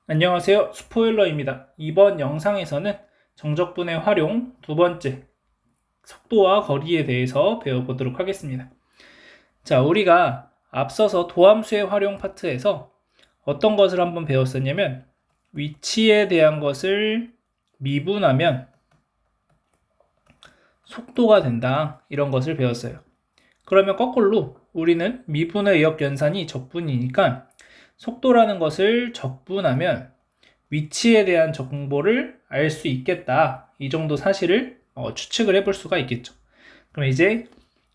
안녕하세요. 스포일러입니다. 이번 영상에서는 정적분의 활용 두 번째, 속도와 거리에 대해서 배워보도록 하겠습니다. 자, 우리가 앞서서 도함수의 활용 파트에서 어떤 것을 한번 배웠었냐면 위치에 대한 것을 미분하면 속도가 된다, 이런 것을 배웠어요. 그러면 거꾸로 우리는 미분의 역연산이 적분이니까 속도라는 것을 적분하면 위치에 대한 정보를 알 수 있겠다, 이 정도 사실을 추측을 해볼 수가 있겠죠. 그럼 이제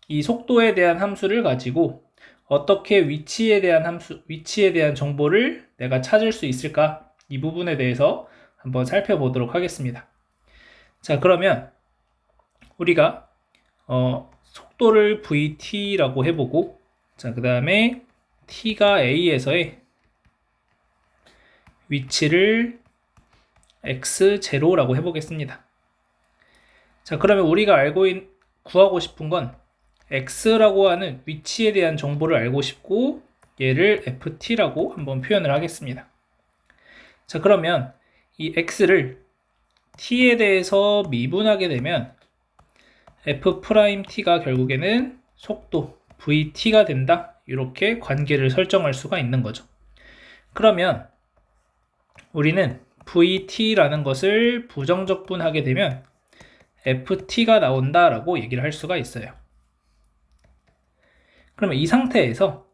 이 속도에 대한 함수를 가지고 어떻게 위치에 대한 정보를 내가 찾을 수 있을까, 이 부분에 대해서 한번 살펴보도록 하겠습니다. 자, 그러면 우리가 속도를 vt라고 해보고, 자, 그 다음에 t가 a에서의 위치를 x0라고 해보겠습니다. 자, 그러면 우리가 구하고 싶은 건 x라고 하는 위치에 대한 정보를 알고 싶고, 얘를 ft라고 한번 표현을 하겠습니다. 자, 그러면 이 x를 t에 대해서 미분하게 되면 f't가 결국에는 속도 vt가 된다, 이렇게 관계를 설정할 수가 있는 거죠. 그러면 우리는 vt라는 것을 부정적분하게 되면 ft가 나온다라고 얘기를 할 수가 있어요. 그러면 이 상태에서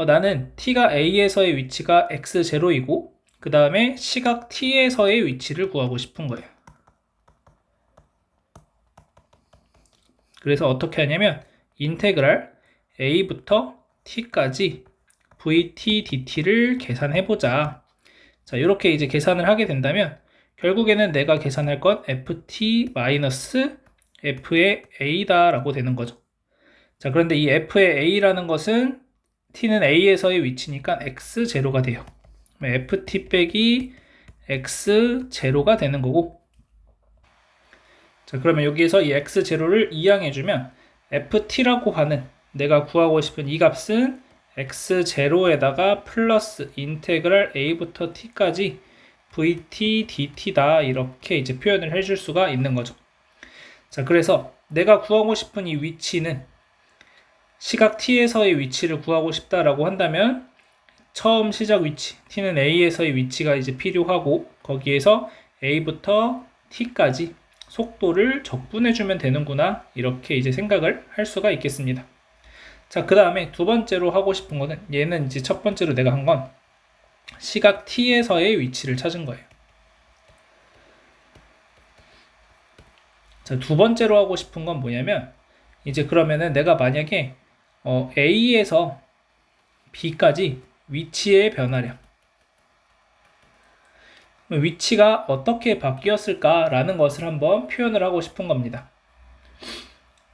나는 t가 a에서의 위치가 x0이고 그 다음에 시각 t에서의 위치를 구하고 싶은 거예요. 그래서 어떻게 하냐면 인테그랄 a부터 t까지 vt dt를 계산해보자. 자, 이렇게 이제 계산을 하게 된다면 결국에는 내가 계산할 건 ft-f의 a다 라고 되는 거죠. 자, 그런데 이 f의 a라는 것은 t는 a에서의 위치니까 x0가 돼요. ft 빼기 x0가 되는 거고, 자, 그러면 여기에서 이 x0를 이항해주면 ft라고 하는 내가 구하고 싶은 이 값은 x0에다가 플러스 인테그랄 a부터 t까지 vt dt다, 이렇게 이제 표현을 해줄 수가 있는 거죠. 자, 그래서 내가 구하고 싶은 이 위치는 시각 t에서의 위치를 구하고 싶다라고 한다면 처음 시작 위치 t는 a에서의 위치가 이제 필요하고, 거기에서 a부터 t까지 속도를 적분해주면 되는구나, 이렇게 이제 생각을 할 수가 있겠습니다. 자, 그 다음에 두 번째로 하고 싶은 거는, 얘는 이제 첫 번째로 내가 한 건 시각 t에서의 위치를 찾은 거예요. 자, 두 번째로 하고 싶은 건 뭐냐면, 이제 그러면은 내가 만약에 A에서 B까지 위치의 변화량, 위치가 어떻게 바뀌었을까라는 것을 한번 표현을 하고 싶은 겁니다.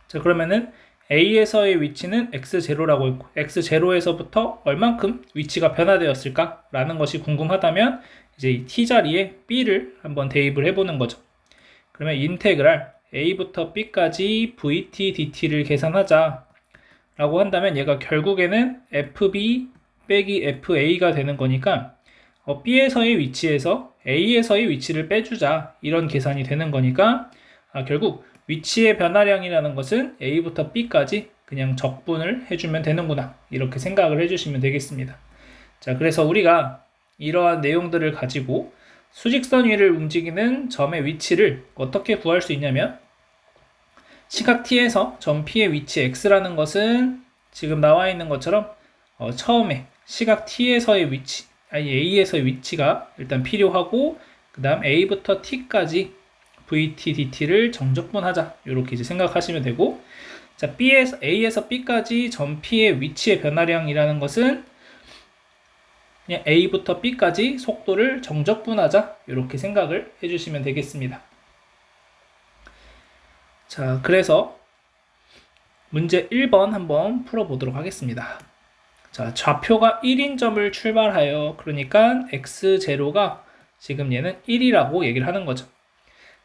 자, 그러면은 A에서의 위치는 x0라고 했고 x0에서부터 얼만큼 위치가 변화되었을까라는 것이 궁금하다면 이제 이 t자리에 b를 한번 대입을 해보는 거죠. 그러면 인테그랄 a부터 b까지 vt dt를 계산하자 라고 한다면 얘가 결국에는 fb 빼기 fa가 되는 거니까 b에서의 위치에서 a에서의 위치를 빼주자, 이런 계산이 되는 거니까 결국 위치의 변화량이라는 것은 a부터 b까지 그냥 적분을 해주면 되는구나, 이렇게 생각을 해주시면 되겠습니다. 자, 그래서 우리가 이러한 내용들을 가지고 수직선 위를 움직이는 점의 위치를 어떻게 구할 수 있냐면, 시각 t에서 점 p의 위치 x라는 것은 지금 나와 있는 것처럼 처음에 시각 t에서의 위치, a에서의 위치가 일단 필요하고, 그 다음 a부터 t까지 vt dt를 정적분하자, 이렇게 이제 생각하시면 되고, 자, a에서 b까지 점 p의 위치의 변화량이라는 것은 그냥 a부터 b까지 속도를 정적분하자, 이렇게 생각을 해주시면 되겠습니다. 자, 그래서 문제 1번 한번 풀어보도록 하겠습니다. 자, 좌표가 1인 점을 출발하여, 그러니까 x0가 지금 얘는 1이라고 얘기를 하는 거죠.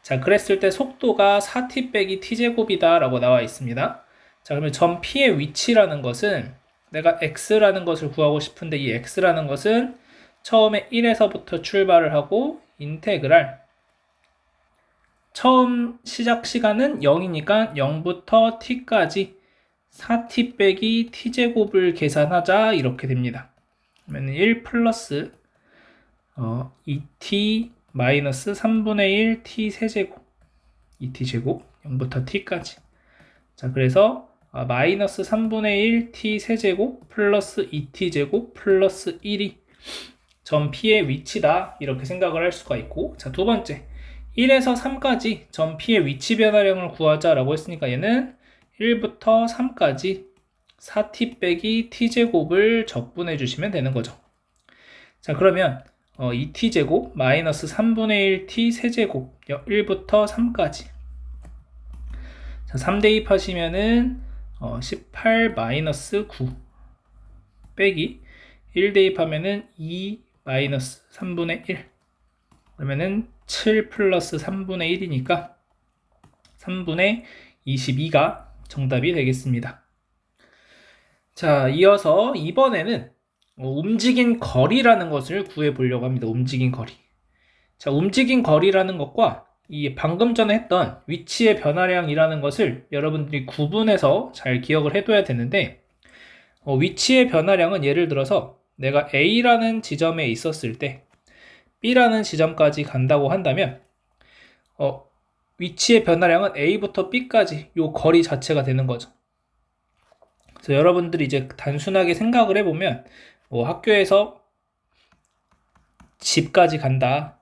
자, 그랬을 때 속도가 4t 빼기 t제곱이다 라고 나와 있습니다. 자, 그러면 점 P의 위치라는 것은 내가 x라는 것을 구하고 싶은데, 이 x라는 것은 처음에 1에서부터 출발을 하고 인테그랄 처음 시작 시간은 0이니까 0부터 t까지 4t 빼기 t제곱을 계산하자 이렇게 됩니다. 그러면 1 플러스 2t 마이너스 3분의 1 t 세제곱 2t 제곱 0부터 t까지. 자, 그래서 마이너스 3분의 1 t 세제곱 플러스 2t 제곱 플러스 1이 점 P의 위치다 이렇게 생각을 할 수가 있고, 자, 두 번째 1에서 3까지 점 P의 위치 변화량을 구하자라고 했으니까 얘는 1부터 3까지 4t 빼기 t제곱을 적분해 주시면 되는 거죠. 자, 그러면 2t제곱 마이너스 3분의 1t 세제곱 1부터 3까지. 자, 3 대입하시면은 18 마이너스 9 빼기 1 대입하면은 2 마이너스 3분의 1 그러면은 7 플러스 3분의 1이니까 3분의 22가 정답이 되겠습니다. 자, 이어서 이번에는 움직인 거리라는 것을 구해 보려고 합니다. 움직인 거리. 자, 움직인 거리라는 것과 이 방금 전에 했던 위치의 변화량이라는 것을 여러분들이 구분해서 잘 기억을 해둬야 되는데, 위치의 변화량은 예를 들어서 내가 A라는 지점에 있었을 때 B라는 지점까지 간다고 한다면 위치의 변화량은 A부터 B까지 요 거리 자체가 되는 거죠. 그래서 여러분들이 이제 단순하게 생각을 해보면 학교에서 집까지 간다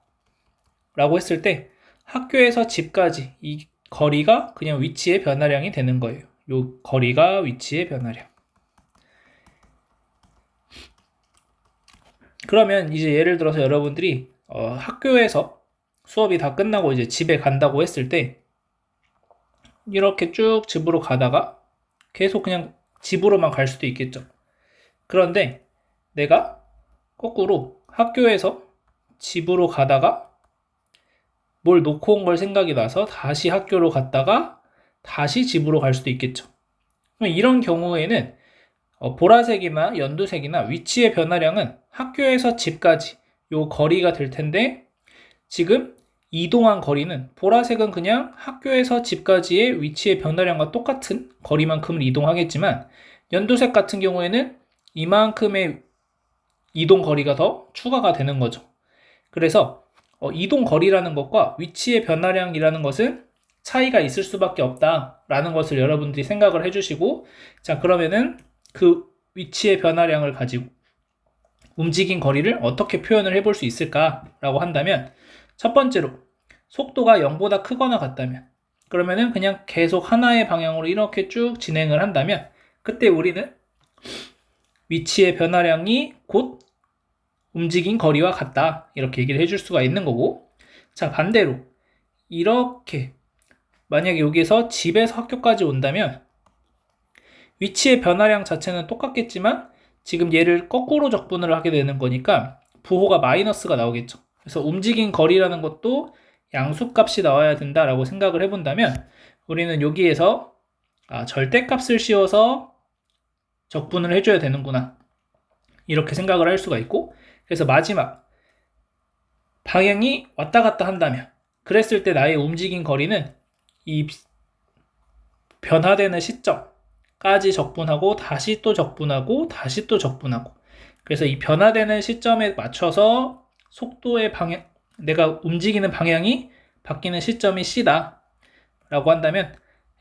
라고 했을 때 학교에서 집까지 이 거리가 그냥 위치의 변화량이 되는 거예요. 요 거리가 위치의 변화량. 그러면 이제 예를 들어서 여러분들이 학교에서 수업이 다 끝나고 이제 집에 간다고 했을 때 이렇게 쭉 집으로 가다가 계속 그냥 집으로만 갈 수도 있겠죠. 그런데 내가 거꾸로 학교에서 집으로 가다가 뭘 놓고 온 걸 생각이 나서 다시 학교로 갔다가 다시 집으로 갈 수도 있겠죠. 이런 경우에는 보라색이나 연두색이나 위치의 변화량은 학교에서 집까지 요 거리가 될 텐데, 지금 이동한 거리는 보라색은 그냥 학교에서 집까지의 위치의 변화량과 똑같은 거리만큼을 이동하겠지만, 연두색 같은 경우에는 이만큼의 이동 거리가 더 추가가 되는 거죠. 그래서 이동 거리라는 것과 위치의 변화량이라는 것은 차이가 있을 수밖에 없다라는 것을 여러분들이 생각을 해주시고, 자, 그러면은 그 위치의 변화량을 가지고 움직인 거리를 어떻게 표현을 해볼 수 있을까라고 한다면, 첫 번째로 속도가 0보다 크거나 같다면, 그러면은 그냥 계속 하나의 방향으로 이렇게 쭉 진행을 한다면 그때 우리는 위치의 변화량이 곧 움직인 거리와 같다 이렇게 얘기를 해줄 수가 있는 거고, 자, 반대로 이렇게 만약에 여기서 집에서 학교까지 온다면 위치의 변화량 자체는 똑같겠지만 지금 얘를 거꾸로 적분을 하게 되는 거니까 부호가 마이너스가 나오겠죠. 그래서 움직인 거리라는 것도 양수값이 나와야 된다라고 생각을 해본다면 우리는 여기에서 절대값을 씌워서 적분을 해줘야 되는구나 이렇게 생각을 할 수가 있고, 그래서 마지막 방향이 왔다 갔다 한다면 그랬을 때 나의 움직인 거리는 이 변화되는 시점까지 적분하고 다시 또 적분하고 다시 또 적분하고, 그래서 이 변화되는 시점에 맞춰서 속도의 방향, 내가 움직이는 방향이 바뀌는 시점이 C다 라고 한다면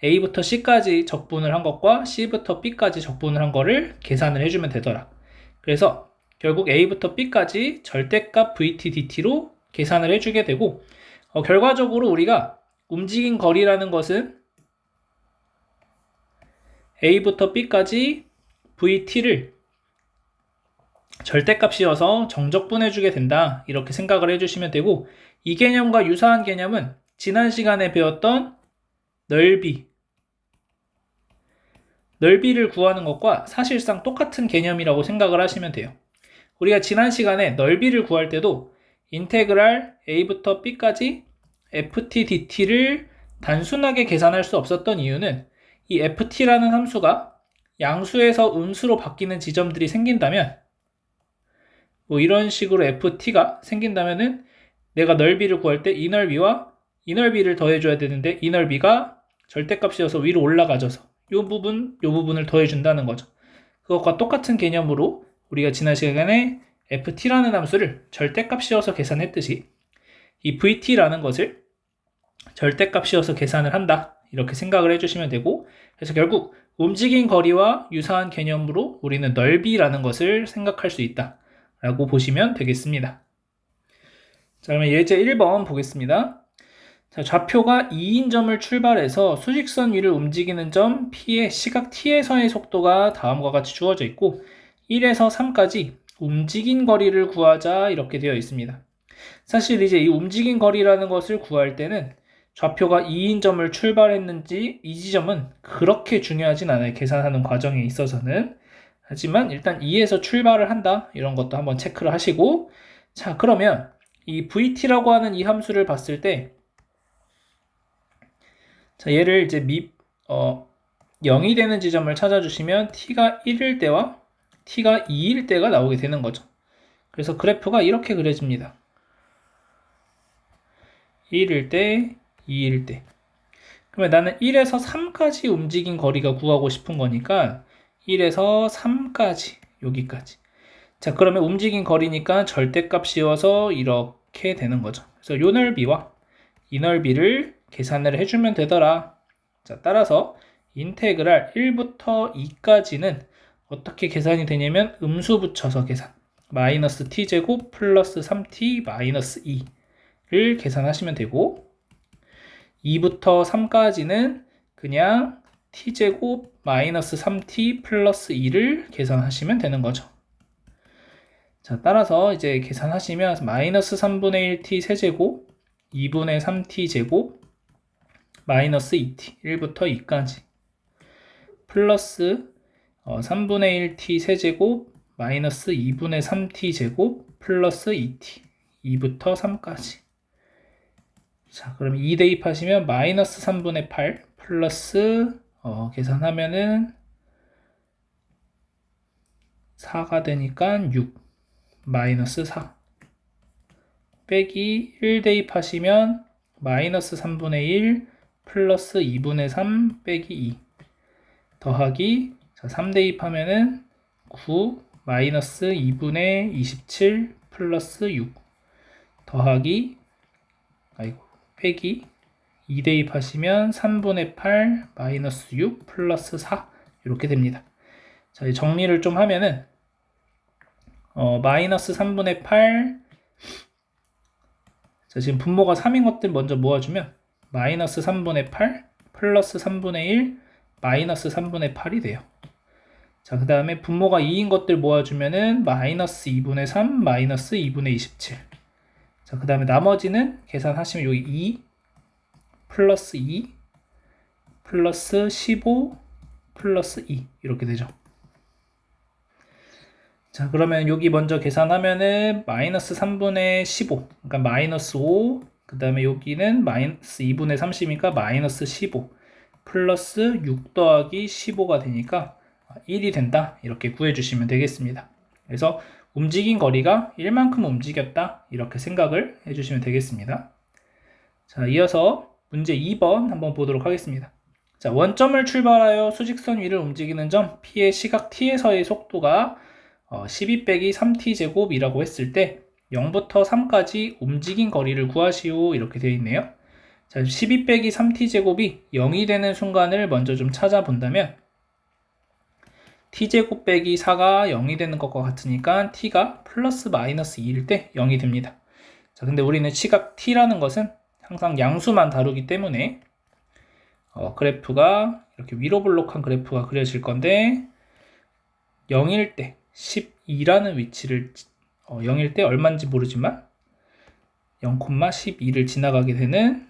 A부터 C까지 적분을 한 것과 C부터 B까지 적분을 한 거를 계산을 해주면 되더라. 그래서 결국 A부터 B까지 절대값 VT DT로 계산을 해주게 되고, 결과적으로 우리가 움직인 거리라는 것은 A부터 B까지 VT를 절대값이어서 정적분해주게 된다 이렇게 생각을 해주시면 되고, 이 개념과 유사한 개념은 지난 시간에 배웠던 넓이를 구하는 것과 사실상 똑같은 개념이라고 생각을 하시면 돼요. 우리가 지난 시간에 넓이를 구할 때도 인테그랄 A부터 B까지 ft dt를 단순하게 계산할 수 없었던 이유는 이 ft라는 함수가 양수에서 음수로 바뀌는 지점들이 생긴다면 뭐 이런 식으로 ft가 생긴다면은 내가 넓이를 구할 때 이 넓이와 이 넓이를 더해줘야 되는데 이 넓이가 절대값이어서 위로 올라가져서 이 부분을 더해준다는 거죠. 그것과 똑같은 개념으로 우리가 지난 시간에 ft라는 함수를 절대값이어서 계산했듯이 이 vt라는 것을 절대값이어서 계산을 한다. 이렇게 생각을 해주시면 되고, 그래서 결국 움직인 거리와 유사한 개념으로 우리는 넓이라는 것을 생각할 수 있다 라고 보시면 되겠습니다. 자, 그러면 예제 1번 보겠습니다. 자, 좌표가 2인 점을 출발해서 수직선 위를 움직이는 점 P의 시각 T에서의 속도가 다음과 같이 주어져 있고 1에서 3까지 움직인 거리를 구하자 이렇게 되어 있습니다. 사실 이제 이 움직인 거리라는 것을 구할 때는 좌표가 2인 점을 출발했는지 이 지점은 그렇게 중요하진 않아요. 계산하는 과정에 있어서는. 하지만 일단 2에서 출발을 한다. 이런 것도 한번 체크를 하시고 자, 그러면 이 vt라고 하는 이 함수를 봤을 때 자, 얘를 이제 0이 되는 지점을 찾아주시면 t가 1일 때와 t가 2일 때가 나오게 되는 거죠. 그래서 그래프가 이렇게 그려집니다. 1일 때, 2일 때. 그러면 나는 1에서 3까지 움직인 거리가 구하고 싶은 거니까 1에서 3까지, 여기까지. 자, 그러면 움직인 거리니까 절대값이어서 이렇게 되는 거죠. 그래서 요 넓이와 이 넓이를 계산을 해주면 되더라. 자, 따라서 인테그랄 1부터 2까지는 어떻게 계산이 되냐면 음수 붙여서 계산. 마이너스 t제곱 플러스 3t 마이너스 2를 계산하시면 되고 2부터 3까지는 그냥 t제곱 마이너스 3t 플러스 2를 계산하시면 되는 거죠. 자, 따라서 이제 계산하시면 마이너스 3분의 1t 세제곱 2분의 3t 제곱 마이너스 2t 1부터 2까지 플러스 3분의 1t 세제곱 마이너스 2분의 3t 제곱 플러스 2t 2부터 3까지 자, 그럼 2 대입하시면 마이너스 3분의 8 플러스 계산하면은 4가 되니까 6 마이너스 4 빼기 1 대입하시면 마이너스 3분의 1 플러스 2분의 3 빼기 2 더하기 자, 3 대입하면은 9 마이너스 2분의 27 플러스 6 더하기 빼기 2 대입하시면 3분의 8 마이너스 6 플러스 4 이렇게 됩니다. 자, 정리를 좀 하면은 마이너스 3분의 8 자, 지금 분모가 3인 것들 먼저 모아주면 마이너스 3분의 8 플러스 3분의 1 마이너스 3분의 8이 돼요. 자, 그 다음에 분모가 2인 것들 모아주면은 마이너스 2분의 3 마이너스 2분의 27 자, 그 다음에 나머지는 계산하시면 여기 2 플러스 2 플러스 15 플러스 2 이렇게 되죠. 자, 그러면 여기 먼저 계산하면은 마이너스 3분의 15 그러니까 마이너스 5 그 다음에 여기는 마이너스 2분의 30이니까 마이너스 15 플러스 6 더하기 15가 되니까 1이 된다 이렇게 구해주시면 되겠습니다. 그래서 움직인 거리가 1만큼 움직였다 이렇게 생각을 해주시면 되겠습니다. 자, 이어서 문제 2번 한번 보도록 하겠습니다. 자, 원점을 출발하여 수직선 위를 움직이는 점 P의 시각 T에서의 속도가 12 빼기 3t 제곱이라고 했을 때 0부터 3까지 움직인 거리를 구하시오 이렇게 되어 있네요. 자, 12 빼기 3t 제곱이 0이 되는 순간을 먼저 좀 찾아본다면 t제곱 빼기 4가 0이 되는 것과 같으니까 t가 플러스 마이너스 2일 때 0이 됩니다. 자, 근데 우리는 시각 t라는 것은 항상 양수만 다루기 때문에 그래프가 이렇게 위로 볼록한 그래프가 그려질 건데 0일 때 12라는 위치를 0일 때 얼마인지 모르지만 0,12를 지나가게 되는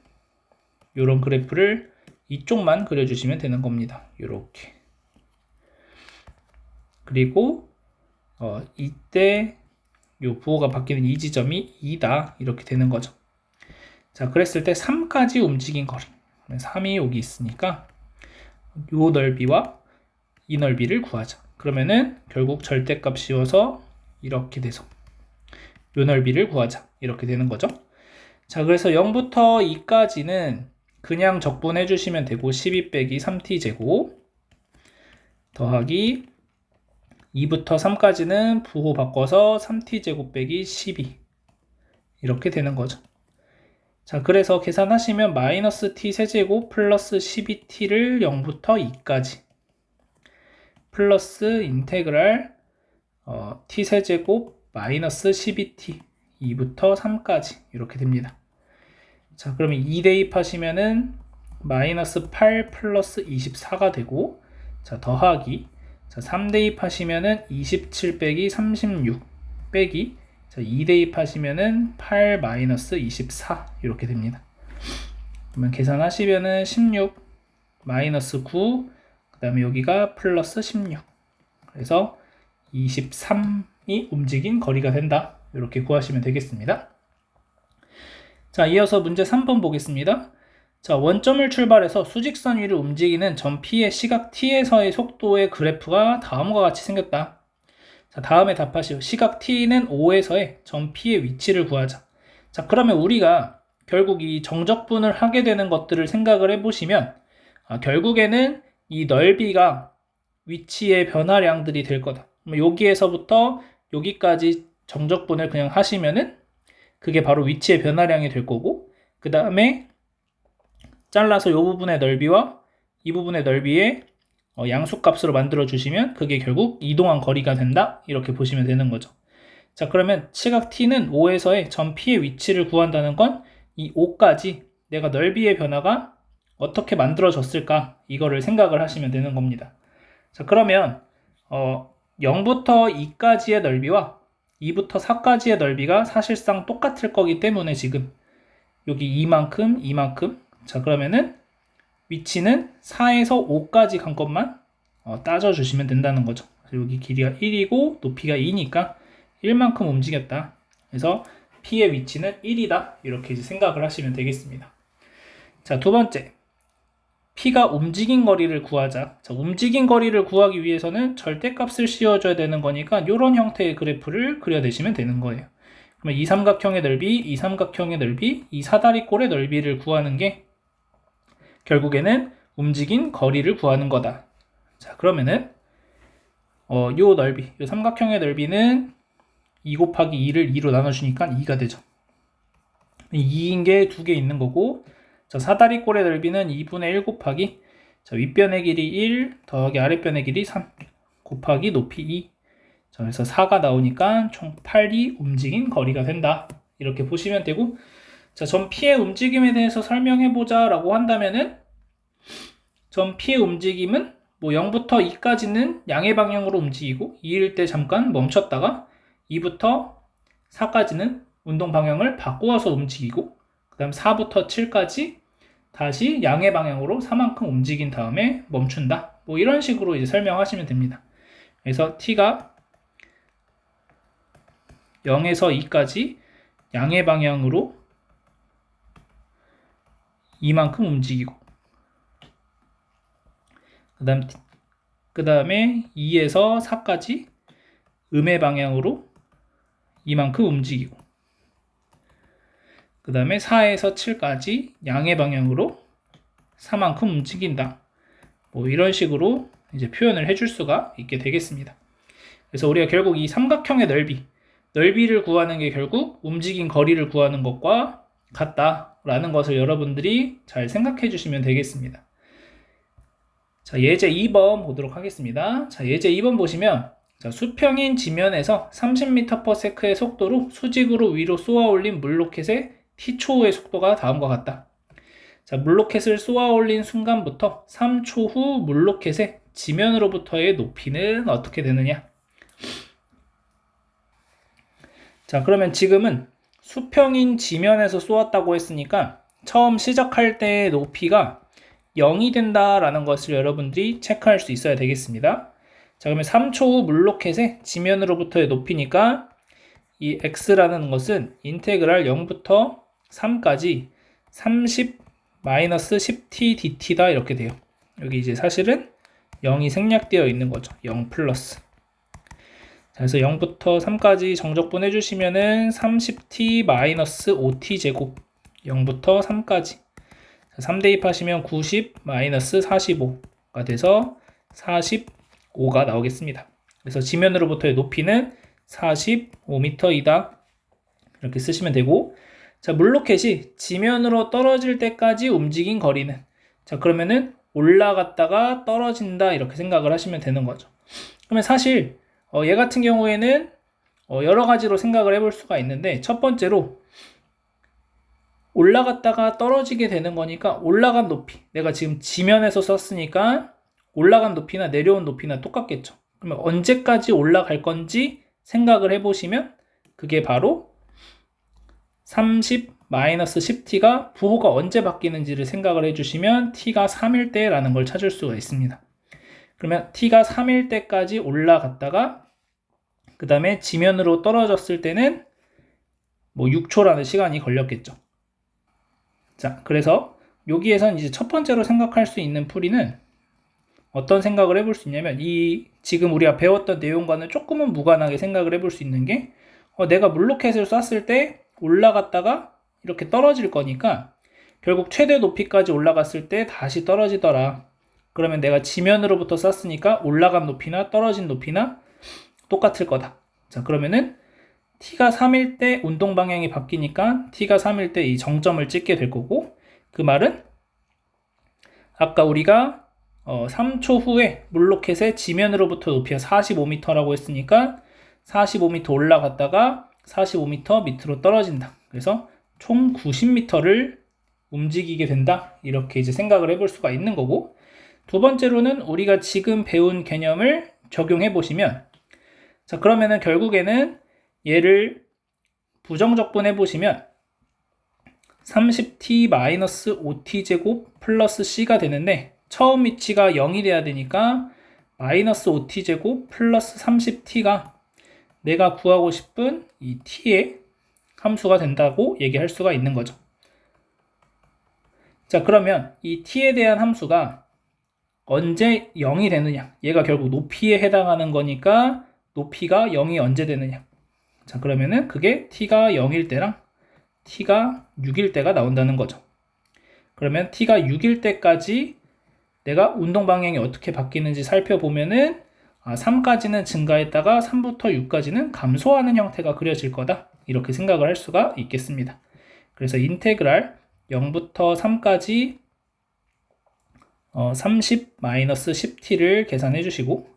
이런 그래프를 이쪽만 그려주시면 되는 겁니다. 이렇게. 그리고 이때 요 부호가 바뀌는 이 지점이 2다 이렇게 되는 거죠. 자, 그랬을 때 3까지 움직인 거리 3이 여기 있으니까 요 넓이와 이 넓이를 구하자. 그러면은 결국 절대값 씌워서 이렇게 돼서 요 넓이를 구하자. 이렇게 되는 거죠. 자, 그래서 0부터 2까지는 그냥 적분해 주시면 되고 12 빼기 3t 제곱 더하기 2부터 3까지는 부호 바꿔서 3t 제곱 빼기 12 이렇게 되는 거죠. 자, 그래서 계산하시면 마이너스 t 세제곱 플러스 12t를 0부터 2까지 플러스 인테그랄 t 세제곱 마이너스 12t 2부터 3까지 이렇게 됩니다. 자, 그러면 2 대입하시면은 마이너스 8 플러스 24가 되고, 자, 더하기, 자, 3 대입하시면은 27 빼기 36 빼기, 자, 2 대입하시면은 8 마이너스 24 이렇게 됩니다. 그러면 계산하시면은 16 마이너스 9, 그 다음에 여기가 플러스 16. 그래서 23이 움직인 거리가 된다. 이렇게 구하시면 되겠습니다. 자, 이어서 문제 3번 보겠습니다. 자, 원점을 출발해서 수직선 위를 움직이는 점 P의 시각 T에서의 속도의 그래프가 다음과 같이 생겼다. 자, 다음에 답하시오. 시각 T는 O에서의 점 P의 위치를 구하자. 자, 그러면 우리가 결국 이 정적분을 하게 되는 것들을 생각을 해보시면 결국에는 이 넓이가 위치의 변화량들이 될 거다. 여기에서부터 여기까지 정적분을 그냥 하시면은 그게 바로 위치의 변화량이 될 거고, 그 다음에 잘라서 이 부분의 넓이와 이 부분의 넓이의 양수값으로 만들어 주시면 그게 결국 이동한 거리가 된다. 이렇게 보시면 되는 거죠. 자, 그러면 시각 T는 O에서의 점 P의 위치를 구한다는 건 이 O까지 내가 넓이의 변화가 어떻게 만들어졌을까, 이거를 생각을 하시면 되는 겁니다. 자, 그러면 0부터 2까지의 넓이와 2부터 4까지의 넓이가 사실상 똑같을 거기 때문에 지금 여기 이만큼 자, 그러면은 위치는 4에서 5까지 간 것만 따져주시면 된다는 거죠. 여기 길이가 1이고 높이가 2니까 1만큼 움직였다. 그래서 P의 위치는 1이다. 이렇게 이제 생각을 하시면 되겠습니다. 자, 두 번째, P가 움직인 거리를 구하자. 자, 움직인 거리를 구하기 위해서는 절대값을 씌워줘야 되는 거니까 이런 형태의 그래프를 그려내시면 되는 거예요. 그러면 이 삼각형의 넓이, 이 삼각형의 넓이, 이 사다리꼴의 넓이를 구하는 게 결국에는 움직인 거리를 구하는 거다. 자, 그러면은 요 넓이, 요 삼각형의 넓이는 2 곱하기 2를 2로 나눠주니까 2가 되죠. 2인 게 2개 있는 거고, 자, 사다리꼴의 넓이는 2분의 1 곱하기, 자, 윗변의 길이 1 더하기 아랫변의 길이 3 곱하기 높이 2. 자, 그래서 4가 나오니까 총 8이 움직인 거리가 된다. 이렇게 보시면 되고, 자, 점 P의 움직임에 대해서 설명해보자 라고 한다면은, 점 P의 움직임은 뭐 0부터 2까지는 양의 방향으로 움직이고, 2일 때 잠깐 멈췄다가 2부터 4까지는 운동 방향을 바꾸어서 움직이고, 그 다음 4부터 7까지 다시 양의 방향으로 4만큼 움직인 다음에 멈춘다. 뭐 이런 식으로 이제 설명하시면 됩니다. 그래서 T가 0에서 2까지 양의 방향으로 이만큼 움직이고, 그 다음에 2에서 4까지 음의 방향으로 이만큼 움직이고, 그 다음에 4에서 7까지 양의 방향으로 4만큼 움직인다. 뭐 이런 식으로 이제 표현을 해줄 수가 있게 되겠습니다. 그래서 우리가 결국 이 삼각형의 넓이를 구하는 게 결국 움직인 거리를 구하는 것과 같다라는 것을 여러분들이 잘 생각해 주시면 되겠습니다. 자, 예제 2번 보도록 하겠습니다. 자, 예제 2번 보시면, 자, 수평인 지면에서 30m/s의 속도로 수직으로 위로 쏘아 올린 물로켓의 t초의 속도가 다음과 같다. 자, 물로켓을 쏘아 올린 순간부터 3초 후 물로켓의 지면으로부터의 높이는 어떻게 되느냐? 자, 그러면 지금은 수평인 지면에서 쏘았다고 했으니까 처음 시작할 때의 높이가 0이 된다라는 것을 여러분들이 체크할 수 있어야 되겠습니다. 자, 그러면 3초 후 물로켓의 지면으로부터의 높이니까 이 x라는 것은 인테그랄 0부터 3까지 30-10t dt다 이렇게 돼요. 여기 이제 사실은 0이 생략되어 있는 거죠. 0 플러스. 그래서 0부터 3까지 정적분 해주시면은 30t-5t 제곱 0부터 3까지 3 대입하시면 90-45가 돼서 45가 나오겠습니다. 그래서 지면으로부터의 높이는 45m이다. 이렇게 쓰시면 되고, 자, 물로켓이 지면으로 떨어질 때까지 움직인 거리는, 자, 그러면은 올라갔다가 떨어진다 이렇게 생각을 하시면 되는 거죠. 그러면 사실 얘 같은 경우에는 여러 가지로 생각을 해볼 수가 있는데, 첫 번째로 올라갔다가 떨어지게 되는 거니까 올라간 높이, 내가 지금 지면에서 썼으니까 올라간 높이나 내려온 높이나 똑같겠죠. 그러면 언제까지 올라갈 건지 생각을 해보시면 그게 바로 30-10t가 부호가 언제 바뀌는지를 생각을 해주시면 t가 3일 때라는 걸 찾을 수가 있습니다. 그러면 t가 3일 때까지 올라갔다가 그 다음에 지면으로 떨어졌을 때는 뭐 6초라는 시간이 걸렸겠죠. 자, 그래서 여기에선 이제 첫 번째로 생각할 수 있는 풀이는 어떤 생각을 해볼 수 있냐면, 이 지금 우리가 배웠던 내용과는 조금은 무관하게 생각을 해볼 수 있는 게, 내가 물로켓을 쐈을 때 올라갔다가 이렇게 떨어질 거니까 결국 최대 높이까지 올라갔을 때 다시 떨어지더라. 그러면 내가 지면으로부터 쐈으니까 올라간 높이나 떨어진 높이나 똑같을 거다. 자, 그러면은 t가 3일 때 운동 방향이 바뀌니까 t가 3일 때 이 정점을 찍게 될 거고, 그 말은 아까 우리가 3초 후에 물로켓의 지면으로부터 높이가 45m라고 했으니까 45m 올라갔다가 45m 밑으로 떨어진다. 그래서 총 90m를 움직이게 된다. 이렇게 이제 생각을 해볼 수가 있는 거고, 두 번째로는 우리가 지금 배운 개념을 적용해 보시면, 자, 그러면은 결국에는 얘를 부정적분 해보시면 30t-5t 제곱 플러스 c가 되는데, 처음 위치가 0이 돼야 되니까 마이너스 5t 제곱 플러스 30t가 내가 구하고 싶은 이 t의 함수가 된다고 얘기할 수가 있는 거죠. 자, 그러면 이 t에 대한 함수가 언제 0이 되느냐, 얘가 결국 높이에 해당하는 거니까 높이가 0이 언제 되느냐. 자, 그러면은 그게 t가 0일 때랑 t가 6일 때가 나온다는 거죠. 그러면 t가 6일 때까지 내가 운동 방향이 어떻게 바뀌는지 살펴보면은 3까지는 증가했다가 3부터 6까지는 감소하는 형태가 그려질 거다. 이렇게 생각을 할 수가 있겠습니다. 그래서 인테그랄 0부터 3까지 30-10t를 계산해 주시고,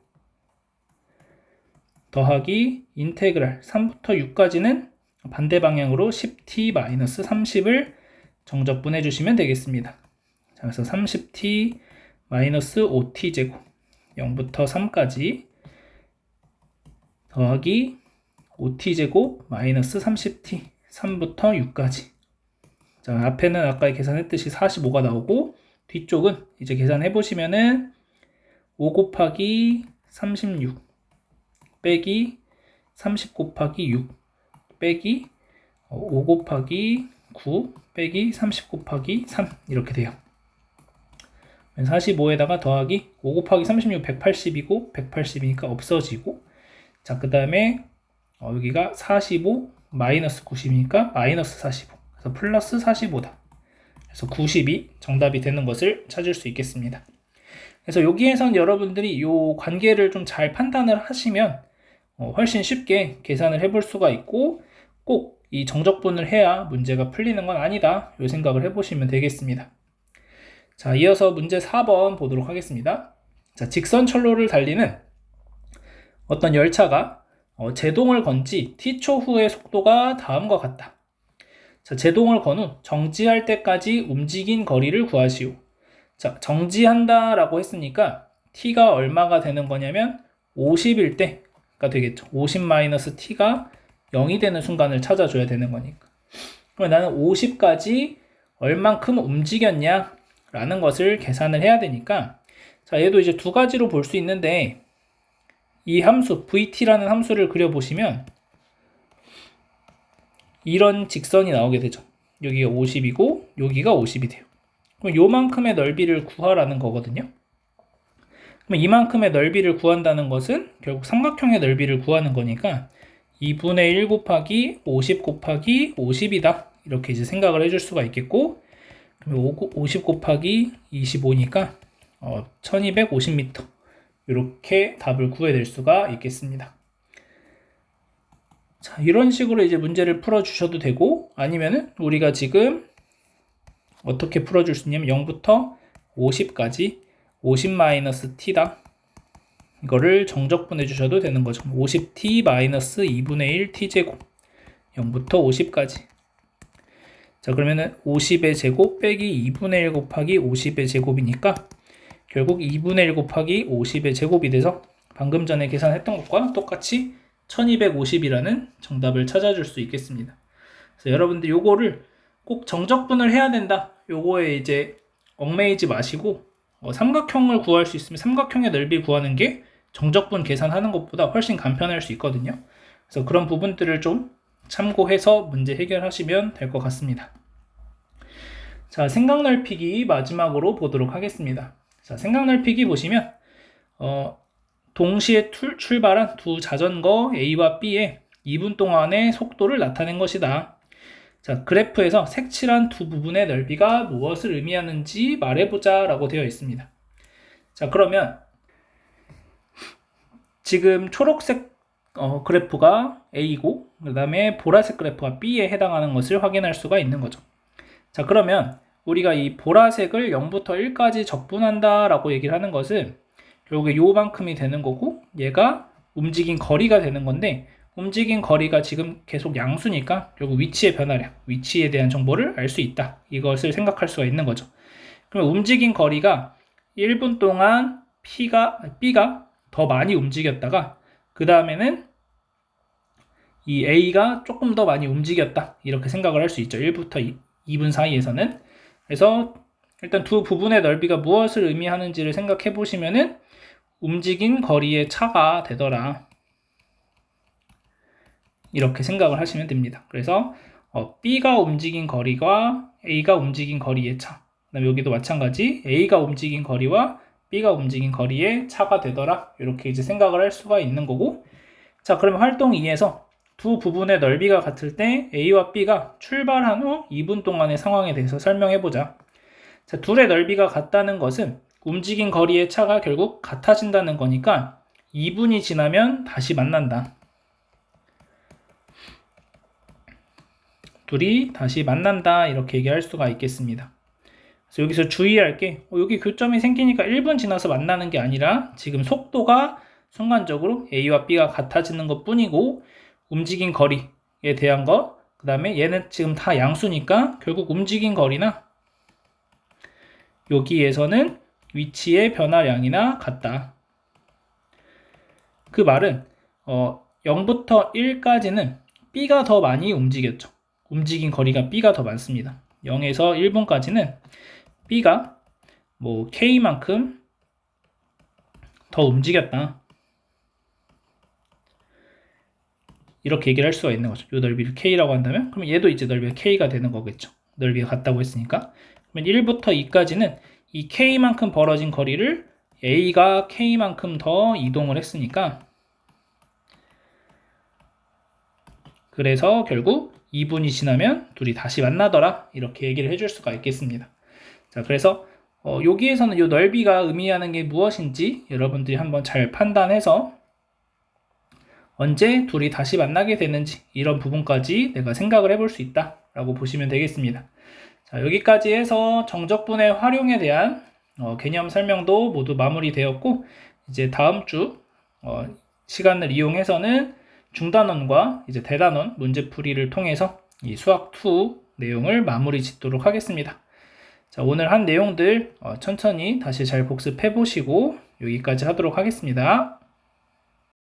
더하기 인테그랄 3부터 6까지는 반대 방향으로 10t-30을 정적분해 주시면 되겠습니다. 자, 그래서 30t-5t 제곱 0부터 3까지 더하기 5t 제곱 마이너스 30t 3부터 6까지. 자, 앞에는 아까 계산했듯이 45가 나오고, 뒤쪽은 이제 계산해 보시면은 5 곱하기 36 빼기 30 곱하기 6 빼기 5 곱하기 9 빼기 30 곱하기 3 이렇게 돼요. 45에다가 더하기 5 곱하기 36 180이고 180이니까 없어지고, 자, 그 다음에 여기가 45 마이너스 90이니까 마이너스 45, 그래서 플러스 45다. 그래서 90이 정답이 되는 것을 찾을 수 있겠습니다. 그래서 여기에선 여러분들이 이 관계를 좀 잘 판단을 하시면 훨씬 쉽게 계산을 해볼 수가 있고, 꼭 이 정적분을 해야 문제가 풀리는 건 아니다, 이 생각을 해보시면 되겠습니다. 자, 이어서 문제 4번 보도록 하겠습니다. 자, 직선철로를 달리는 어떤 열차가 제동을 건 지 t초 후의 속도가 다음과 같다. 자, 제동을 건 후 정지할 때까지 움직인 거리를 구하시오. 자, 정지한다 라고 했으니까 t가 얼마가 되는 거냐면 50일 때가 되겠죠. 50-t가 0이 되는 순간을 찾아줘야 되는 거니까. 그러면 나는 50까지 얼만큼 움직였냐 라는 것을 계산을 해야 되니까, 자, 얘도 이제 두 가지로 볼 수 있는데, 이 함수 vt라는 함수를 그려보시면 이런 직선이 나오게 되죠. 여기가 50이고 여기가 50이 돼요. 그럼 요만큼의 넓이를 구하라는 거거든요. 그럼 이만큼의 넓이를 구한다는 것은 결국 삼각형의 넓이를 구하는 거니까 2분의 1 곱하기 50 곱하기 50이다. 이렇게 이제 생각을 해줄 수가 있겠고, 그럼 50 곱하기 25니까 1250m. 이렇게 답을 구해낼 수가 있겠습니다. 자, 이런 식으로 이제 문제를 풀어주셔도 되고, 아니면은 우리가 지금 어떻게 풀어줄 수 있냐면 0부터 50까지 50-t다. 이거를 정적분해 주셔도 되는 거죠. 50t-2분의 1 t제곱 0부터 50까지. 자, 그러면은 50의 제곱 빼기 2분의 1 곱하기 50의 제곱이니까 결국 2분의 1 곱하기 50의 제곱이 돼서 방금 전에 계산했던 것과 똑같이 1250이라는 정답을 찾아줄 수 있겠습니다. 그래서 여러분들 요거를 꼭 정적분을 해야 된다. 요거에 이제 얽매이지 마시고 삼각형을 구할 수 있으면 삼각형의 넓이 구하는 게 정적분 계산하는 것보다 훨씬 간편할 수 있거든요. 그래서 그런 부분들을 좀 참고해서 문제 해결하시면 될 것 같습니다. 자, 생각넓히기 마지막으로 보도록 하겠습니다. 자, 생각넓히기 보시면 동시에 출발한 두 자전거 A와 B의 2분 동안의 속도를 나타낸 것이다. 자, 그래프에서 색칠한 두 부분의 넓이가 무엇을 의미하는지 말해보자 라고 되어 있습니다. 자, 그러면 지금 초록색 그래프가 A고 그 다음에 보라색 그래프가 B에 해당하는 것을 확인할 수가 있는 거죠. 자, 그러면 우리가 이 보라색을 0부터 1까지 적분한다 라고 얘기를 하는 것은 결국에 요만큼이 되는 거고 얘가 움직인 거리가 되는 건데 움직인 거리가 지금 계속 양수니까 결국 위치의 변화량, 위치에 대한 정보를 알 수 있다. 이것을 생각할 수가 있는 거죠. 그러면 움직인 거리가 1분 동안 B가 더 많이 움직였다가 그 다음에는 이 A가 조금 더 많이 움직였다. 이렇게 생각을 할 수 있죠. 1부터 2분 사이에서는. 그래서 일단 두 부분의 넓이가 무엇을 의미하는지를 생각해 보시면은 움직인 거리의 차가 되더라. 이렇게 생각을 하시면 됩니다. 그래서 B가 움직인 거리와 A가 움직인 거리의 차. 그다음에 여기도 마찬가지 A가 움직인 거리와 B가 움직인 거리의 차가 되더라. 이렇게 이제 생각을 할 수가 있는 거고. 자, 그러면 활동 2에서 두 부분의 넓이가 같을 때 A와 B가 출발한 후 2분 동안의 상황에 대해서 설명해 보자. 자, 둘의 넓이가 같다는 것은 움직인 거리의 차가 결국 같아진다는 거니까 2분이 지나면 다시 만난다. 둘이 다시 만난다. 이렇게 얘기할 수가 있겠습니다. 그래서 여기서 주의할 게 여기 교점이 생기니까 1분 지나서 만나는 게 아니라 지금 속도가 순간적으로 A와 B가 같아지는 것 뿐이고 움직인 거리에 대한 것, 그 다음에 얘는 지금 다 양수니까 결국 움직인 거리나 여기에서는 위치의 변화량이나 같다. 그 말은 0부터 1까지는 B가 더 많이 움직였죠. 움직인 거리가 B가 더 많습니다. 0에서 1분까지는 B가 K만큼 더 움직였다. 이렇게 얘기를 할 수가 있는 거죠. 이 넓이를 K라고 한다면 그러면 얘도 이제 넓이가 K가 되는 거겠죠. 넓이가 같다고 했으니까. 그러면 1부터 2까지는 이 K만큼 벌어진 거리를 A가 K만큼 더 이동을 했으니까 그래서 결국 2분이 지나면 둘이 다시 만나더라. 이렇게 얘기를 해줄 수가 있겠습니다. 자, 그래서 여기에서는 이 넓이가 의미하는 게 무엇인지 여러분들이 한번 잘 판단해서 언제 둘이 다시 만나게 되는지 이런 부분까지 내가 생각을 해볼 수 있다 라고 보시면 되겠습니다. 자, 여기까지 해서 정적분의 활용에 대한 개념 설명도 모두 마무리되었고 이제 다음 주 시간을 이용해서는 중단원과 이제 대단원 문제풀이를 통해서 이 수학2 내용을 마무리 짓도록 하겠습니다. 자, 오늘 한 내용들 천천히 다시 잘 복습해 보시고 여기까지 하도록 하겠습니다.